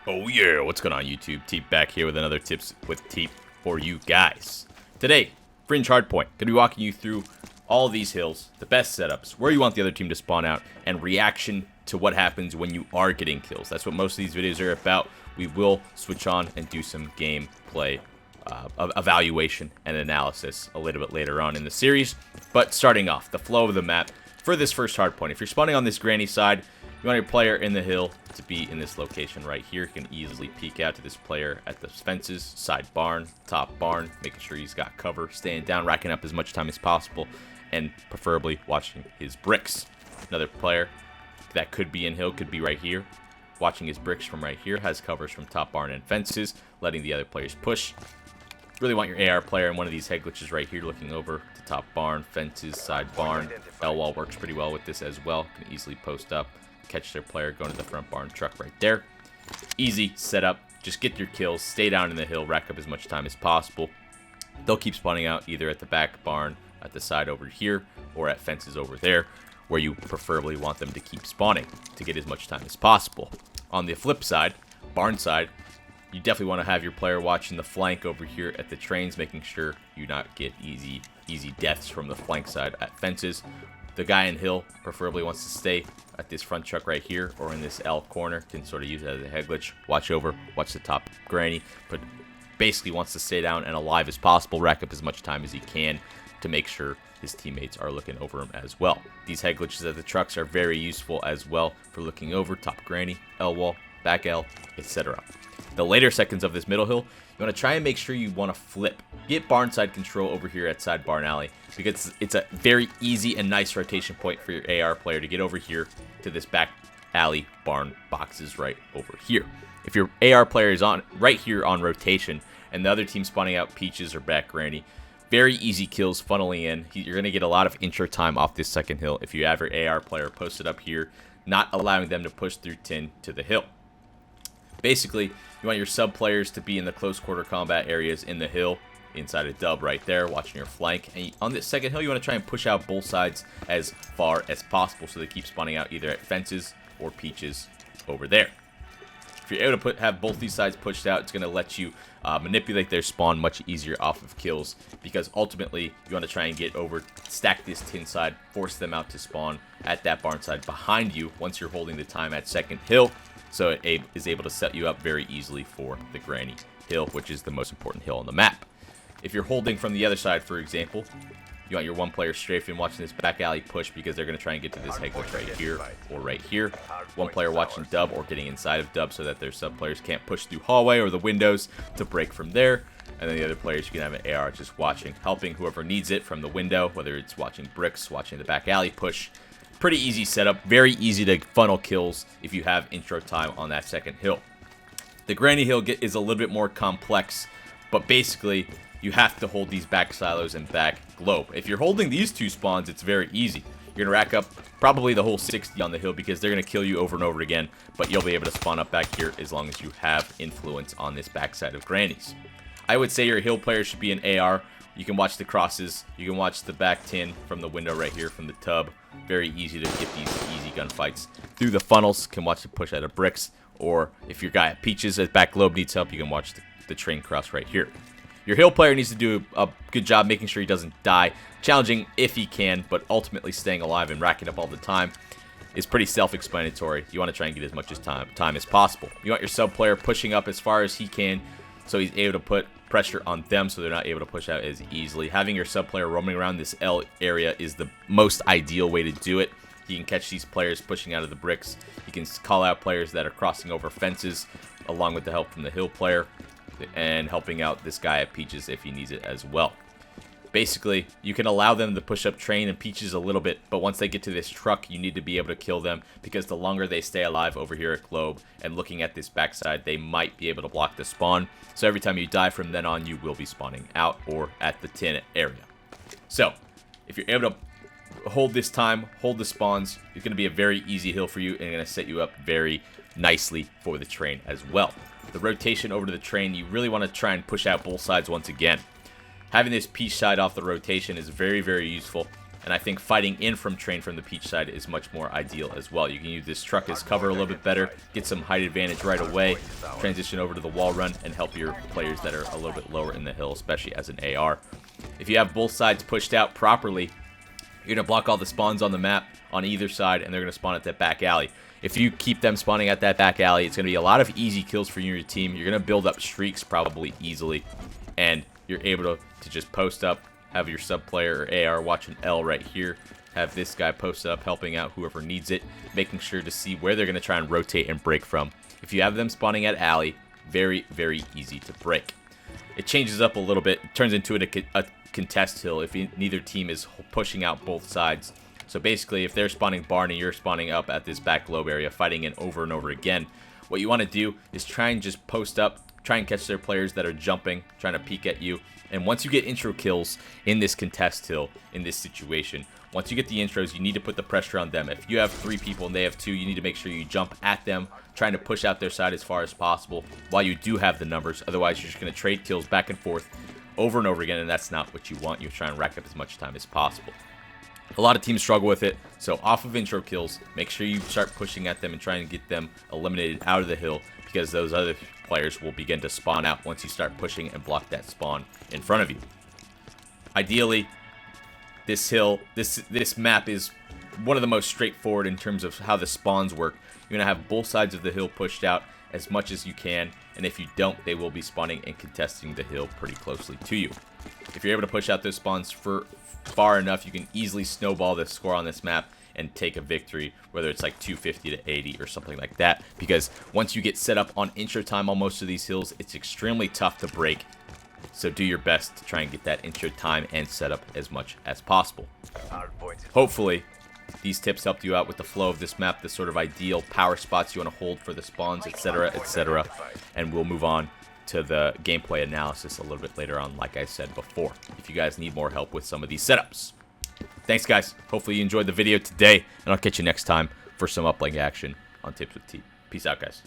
Oh yeah, what's going on YouTube? TeeP back here with another tips with TeeP for you guys. Today, Fringe Hardpoint. Going to be walking you through all these hills, the best setups, where you want the other team to spawn out, and reaction to what happens when you are getting kills. That's what most of these videos are about. We will switch on and do some gameplay evaluation and analysis a little bit later on in the series. But starting off, the flow of the map for this first hardpoint. If you're spawning on this granny side, you want your player in the hill to be in this location right here. You can easily peek out to this player at the fences, side barn, top barn, making sure he's got cover, staying down, racking up as much time as possible, and preferably watching his bricks. Another player that could be in hill could be right here, watching his bricks from right here, has covers from top barn and fences, letting the other players push. Really want your AR player in one of these head glitches right here, looking over to top barn, fences, side barn. L-wall works pretty well with this as well. Can easily post up, catch their player, going to the front barn truck right there. Easy setup. Just get your kills, stay down in the hill, rack up as much time as possible. They'll keep spawning out either at the back barn, at the side over here, or at fences over there, where you preferably want them to keep spawning to get as much time as possible. On the flip side, barn side, you definitely want to have your player watching the flank over here at the trains, making sure you not get easy deaths from the flank side at fences. The guy in hill preferably wants to stay at this front truck right here or in this L corner, can sort of use it as a head glitch, watch the top granny, but basically wants to stay down and alive as possible, rack up as much time as he can to make sure his teammates are looking over him as well. These head glitches at the trucks are very useful as well for looking over top granny, L wall, back L, etc. The later seconds of this middle hill, you want to try and make sure you want to flip. Get barn side control over here at side barn alley, because it's a very easy and nice rotation point for your AR player to get over here to this back alley barn boxes right over here. If your AR player is on right here on rotation and the other team spawning out peaches or back granny, very easy kills funneling in. You're going to get a lot of intro time off this second hill if you have your AR player posted up here, not allowing them to push through tin to the hill. Basically, you want your sub players to be in the close quarter combat areas in the hill, inside a dub right there, watching your flank. And on this second hill, you want to try and push out both sides as far as possible so they keep spawning out either at fences or peaches over there. If you're able to have both these sides pushed out, it's going to let you manipulate their spawn much easier off of kills, because ultimately you want to try and get over, stack this tin side, force them out to spawn at that barn side behind you once you're holding the time at second hill, so it is able to set you up very easily for the granny hill, which is the most important hill on the map. If you're holding from the other side, for example, you want your one player strafing watching this back alley push, because they're going to try and get to this head glitch right here or right here. One player watching dub or getting inside of dub so that their sub players can't push through hallway or the windows to break from there. And then the other players, you can have an AR just watching, helping whoever needs it from the window, whether it's watching bricks, watching the back alley push. Pretty easy setup, very easy to funnel kills if you have intro time on that second hill. The granny hill is a little bit more complex, but basically you have to hold these back silos and back globe. If you're holding these two spawns, it's very easy. You're going to rack up probably the whole 60 on the hill, because they're going to kill you over and over again, but you'll be able to spawn up back here as long as you have influence on this backside of grannies. I would say your hill player should be an AR. You can watch the crosses. You can watch the back tin from the window right here from the tub. Very easy to get these easy gunfights. Through the funnels, can watch the push out of bricks, or if your guy at peaches at back globe needs help, you can watch the train cross right here. Your hill player needs to do a good job making sure he doesn't die. Challenging if he can, but ultimately staying alive and racking up all the time is pretty self-explanatory. You want to try and get as much time as possible. You want your sub player pushing up as far as he can, so he's able to put pressure on them so they're not able to push out as easily. Having your sub player roaming around this L area is the most ideal way to do it. You can catch these players pushing out of the bricks. You can call out players that are crossing over fences, along with the help from the hill player, and helping out this guy at peaches if he needs it as well. Basically, you can allow them to push up train and peaches a little bit, but once they get to this truck, you need to be able to kill them, because the longer they stay alive over here at globe and looking at this backside, they might be able to block the spawn. So every time you die from then on, you will be spawning out or at the tin area. So if you're able to hold this time, hold the spawns, it's going to be a very easy hill for you, and going to set you up very nicely for the train as well. The rotation over to the train, you really want to try and push out both sides once again. Having this peach side off the rotation is very, very useful, And I think fighting in from train from the Peach side is much more ideal as well. You can use this truck as cover a little bit better, get some height advantage right away, transition over to the wall run, and help your players that are a little bit lower in the hill, especially as an AR. If you have both sides pushed out properly, you're going to block all the spawns on the map on either side, and they're going to spawn at that back alley. If you keep them spawning at that back alley, it's going to be a lot of easy kills for you and your team. You're going to build up streaks probably easily, and you're able to just post up, have your sub player or AR watch an L right here, have this guy post up, helping out whoever needs it, making sure to see where they're going to try and rotate and break from. If you have them spawning at alley, very, very easy to break. It changes up a little bit, it turns into a contest hill if neither team is pushing out both sides. So basically, if they're spawning barn and you're spawning up at this back globe area, fighting in over and over again, what you want to do is try and just post up, try and catch their players that are jumping, trying to peek at you. And once you get intro kills in this contest hill, in this situation, once you get the intros, you need to put the pressure on them. If you have 3 people and they have 2, you need to make sure you jump at them, trying to push out their side as far as possible while you do have the numbers. Otherwise, you're just going to trade kills back and forth over and over again, and that's not what you want. You try and rack up as much time as possible. A lot of teams struggle with it, so off of intro kills, make sure you start pushing at them and trying to get them eliminated out of the hill, because those other players will begin to spawn out once you start pushing and block that spawn in front of you. Ideally, this hill, this map is one of the most straightforward in terms of how the spawns work. You're going to have both sides of the hill pushed out as much as you can, and if you don't, they will be spawning and contesting the hill pretty closely to you. If you're able to push out those spawns for far enough, you can easily snowball the score on this map and take a victory, whether it's like 250 to 80 or something like that, because once you get set up on intro time on most of these hills, it's extremely tough to break. So do your best to try and get that intro time and setup as much as possible. Hopefully, these tips helped you out with the flow of this map, the sort of ideal power spots you want to hold for the spawns, etc., etc. And we'll move on to the gameplay analysis a little bit later on, like I said before, if you guys need more help with some of these setups. Thanks, guys. Hopefully you enjoyed the video today, and I'll catch you next time for some uplink action on Tips with TeeP. Peace out, guys.